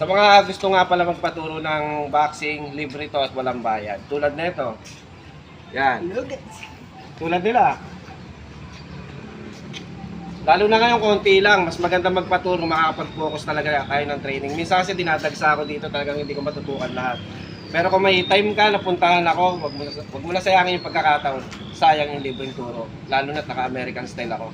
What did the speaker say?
Sa mga gusto nga pala magpaturo ng boxing, libre to at walang bayad. Tulad nito. Yan. Tulad nila. Lalo na ngayon konti lang, mas maganda magpaturo, makakapag-focus talaga kayo ng training. Minsan kasi dinadagsa ako dito, talagang hindi ko matutukan lahat. Pero kung may time ka, napuntahan ako, wag mo na sayangin yung pagkakataon. Sayang yung libreng turo. Lalo na naka-American style ako.